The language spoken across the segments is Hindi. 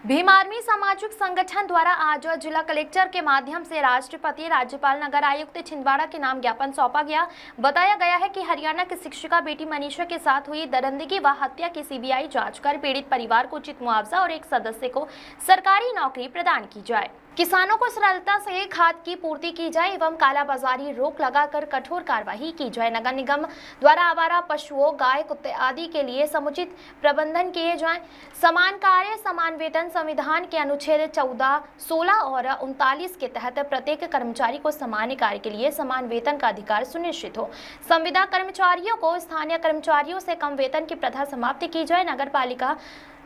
भीम आर्मी सामाजिक संगठन द्वारा आज जिला कलेक्टर के माध्यम से राष्ट्रपति, राज्यपाल, नगर आयुक्त छिंदवाड़ा के नाम ज्ञापन सौंपा गया। बताया गया है कि हरियाणा की शिक्षिका बेटी मनीषा के साथ हुई दरिंदगी व हत्या की सीबीआई जांच कर पीड़ित परिवार को उचित मुआवजा और एक सदस्य को सरकारी नौकरी प्रदान की जाए। किसानों को सरलता से खाद की पूर्ति की जाए एवं कालाबाजारी रोक लगाकर कठोर कार्रवाई की जाए। नगर निगम द्वारा आवारा पशुओं, गाय, कुत्ते आदि के लिए समुचित प्रबंधन किए जाएं। समान कार्य समान वेतन संविधान के अनुच्छेद 14, 16 और 39 के तहत प्रत्येक कर्मचारी को समान कार्य के लिए समान वेतन का अधिकार सुनिश्चित हो। संविदा कर्मचारियों को स्थानीय कर्मचारियों से कम वेतन की प्रथा समाप्त की जाए। नगर पालिका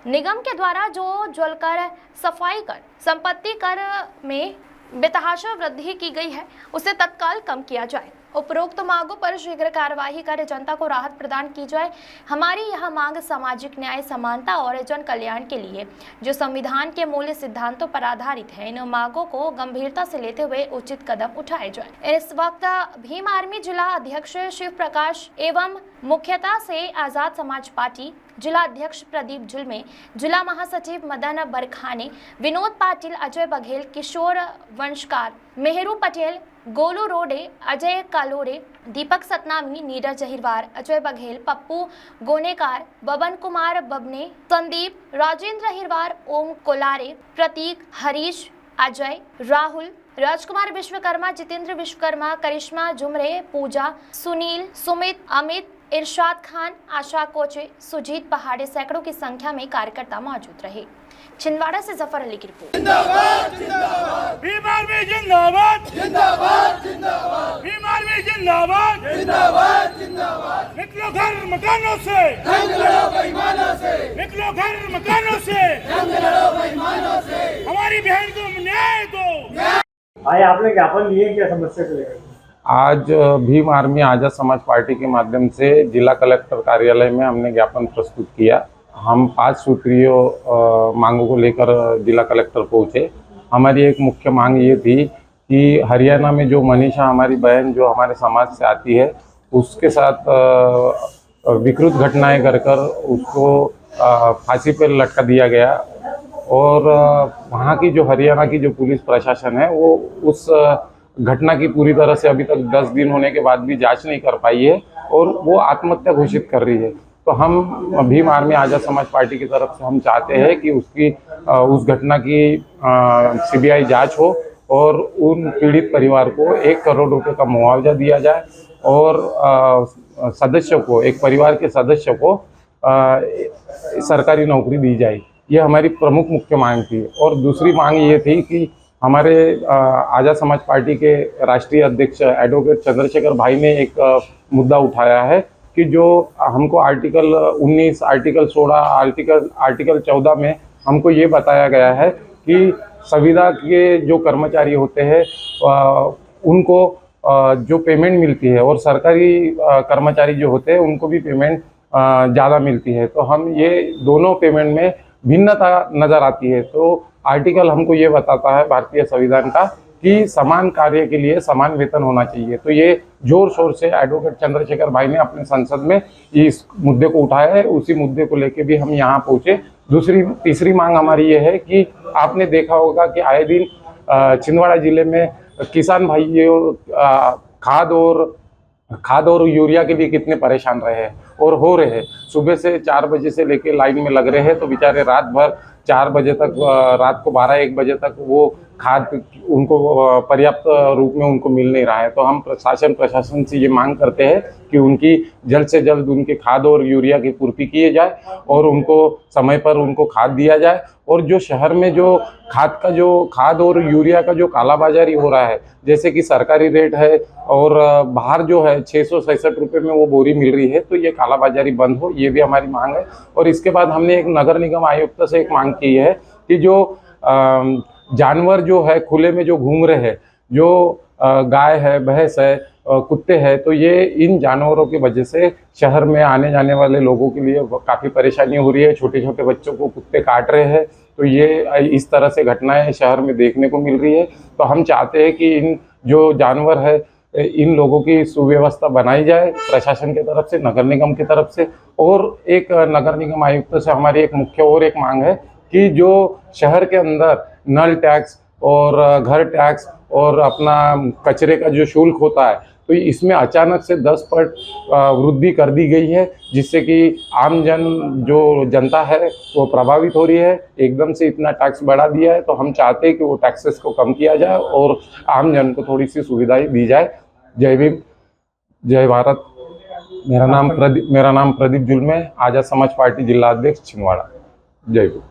निगम के द्वारा जो जलकर, सफाई कर, संपत्ति कर में बेतहाशा वृद्धि की गई है उसे तत्काल कम किया जाए। उपरोक्त मांगों पर शीघ्र कार्यवाही कर जनता को राहत प्रदान की जाए। हमारी यह मांग सामाजिक न्याय, समानता और जन कल्याण के लिए जो संविधान के मूल सिद्धांतों पर आधारित है। इन मांगों को गंभीरता से लेते हुए उचित कदम उठाए जाए। इस वक्त भीम आर्मी जिला अध्यक्ष शिव प्रकाश एवं मुख्यता से आजाद समाज पार्टी जिला अध्यक्ष प्रदीप जुलमे, जिला महासचिव मदन बरखाने, विनोद पाटिल, अजय बघेल, किशोर वंशकार, मेहरू पटेल, गोलू रोडे, अजय कालोरे, दीपक सतनामी, नीरज अहिरवार, अजय बघेल, पप्पू गोनेकार, बबन कुमार बबने, संदीप, राजेंद्र अहिरवार, ओम कोलारे, प्रतीक, हरीश, अजय, राहुल, राजकुमार विश्वकर्मा, जितेंद्र विश्वकर्मा, करिश्मा जुमरे, पूजा, सुनील, सुमित, अमित, इरशाद खान, आशा कोचे, सुजीत पहाड़े सैकड़ों की संख्या में कार्यकर्ता मौजूद रहे। छिंदवाड़ा से जफर अली की रिपोर्ट। जिंदाबाद जिंदाबाद भीम आर्मी जिंदाबाद जिंदाबाद जिंदाबाद भीम आर्मी जिंदाबाद जिंदाबाद जिंदाबाद। निकलो घर मकानों से, जंग लड़ो बेईमानों से, निकलो घर मकानों से, जंग लड़ो बेईमानों से, हमारी बहन को न्याय दो। आए आपने ज्ञापन लिए क्या समस्या को लेकर? आज भीम आर्मी आजाद समाज पार्टी के माध्यम से जिला कलेक्टर कार्यालय में हमने ज्ञापन प्रस्तुत किया। हम 5 सूत्रीय मांगों को लेकर जिला कलेक्टर पहुंचे। हमारी एक मुख्य मांग ये थी कि हरियाणा में जो मनीषा हमारी बहन जो हमारे समाज से आती है उसके साथ विकृत घटनाएं कर उसको फांसी पर लटका दिया गया और वहाँ की जो हरियाणा की जो पुलिस प्रशासन है वो उस घटना की पूरी तरह से अभी तक 10 दिन होने के बाद भी जांच नहीं कर पाई है और वो आत्महत्या घोषित कर रही है। तो हम भीम आर्मी आजाद समाज पार्टी की तरफ से हम चाहते हैं कि उस घटना की सीबीआई जांच हो और उन पीड़ित परिवार को 1 करोड़ रुपए का मुआवजा दिया जाए और सदस्य को, एक परिवार के सदस्य को सरकारी नौकरी दी जाए। ये हमारी प्रमुख मुख्य मांग थी। और दूसरी मांग ये थी कि हमारे आजाद समाज पार्टी के राष्ट्रीय अध्यक्ष एडवोकेट चंद्रशेखर भाई ने एक मुद्दा उठाया है कि जो हमको आर्टिकल 19, आर्टिकल 16, आर्टिकल 14 में हमको ये बताया गया है कि संविदा के जो कर्मचारी होते हैं उनको जो पेमेंट मिलती है और सरकारी कर्मचारी जो होते हैं उनको भी पेमेंट ज़्यादा मिलती है। तो हम ये दोनों पेमेंट में भिन्नता नज़र आती है। तो आर्टिकल हमको ये बताता है भारतीय संविधान का कि समान कार्य के लिए समान वेतन होना चाहिए। तो ये जोर शोर से एडवोकेट चंद्रशेखर भाई ने अपने संसद में इस मुद्दे को उठाया है। उसी मुद्दे को लेके भी हम यहाँ पहुँचे। तीसरी मांग हमारी ये है कि आपने देखा होगा कि आए दिन छिंदवाड़ा जिले में किसान भाइयों खाद और यूरिया के लिए कितने परेशान रहे हैं और हो रहे हैं। सुबह से 4 बजे से लेके लाइन में लग रहे हैं तो बेचारे रात भर 4 बजे तक, रात को 12-1 बजे तक वो खाद उनको पर्याप्त रूप में उनको मिल नहीं रहा है। तो हम प्रशासन से ये मांग करते हैं कि उनकी जल्द से जल्द उनके खाद और यूरिया की पूर्ति किए जाए और उनको समय पर उनको खाद दिया जाए। और जो शहर में जो खाद और यूरिया का जो कालाबाजारी हो रहा है, जैसे कि सरकारी रेट है और बाहर जो है 667 रुपये में वो बोरी मिल रही है, तो ये कालाबाजारी बंद हो, ये भी हमारी मांग है। और इसके बाद हमने एक नगर निगम आयुक्त से एक मांग की है कि जो जानवर जो है खुले में जो घूम रहे हैं, जो गाय है, भैंस है, कुत्ते हैं, तो ये इन जानवरों की वजह से शहर में आने जाने वाले लोगों के लिए काफ़ी परेशानी हो रही है। छोटे छोटे बच्चों को कुत्ते काट रहे हैं। तो ये इस तरह से घटनाएं शहर में देखने को मिल रही है। तो हम चाहते हैं कि इन जो जानवर है इन लोगों की सुव्यवस्था बनाई जाए प्रशासन की तरफ से, नगर निगम की तरफ से। और एक नगर निगम आयुक्त से हमारी एक मुख्य और एक मांग है कि जो शहर के अंदर नल टैक्स और घर टैक्स और अपना कचरे का जो शुल्क होता है, तो इसमें अचानक से 10% वृद्धि कर दी गई है, जिससे कि आम जो जनता है वो प्रभावित हो रही है। एकदम से इतना टैक्स बढ़ा दिया है, तो हम चाहते हैं कि वो टैक्सेस को कम किया जाए और आम जन को थोड़ी सी सुविधाएं दी जाए। जय भीम, जय भारत। मेरा नाम प्रदीप जुल्मे, आजाद समाज पार्टी जिला अध्यक्ष छिंदवाड़ा। जय भीम।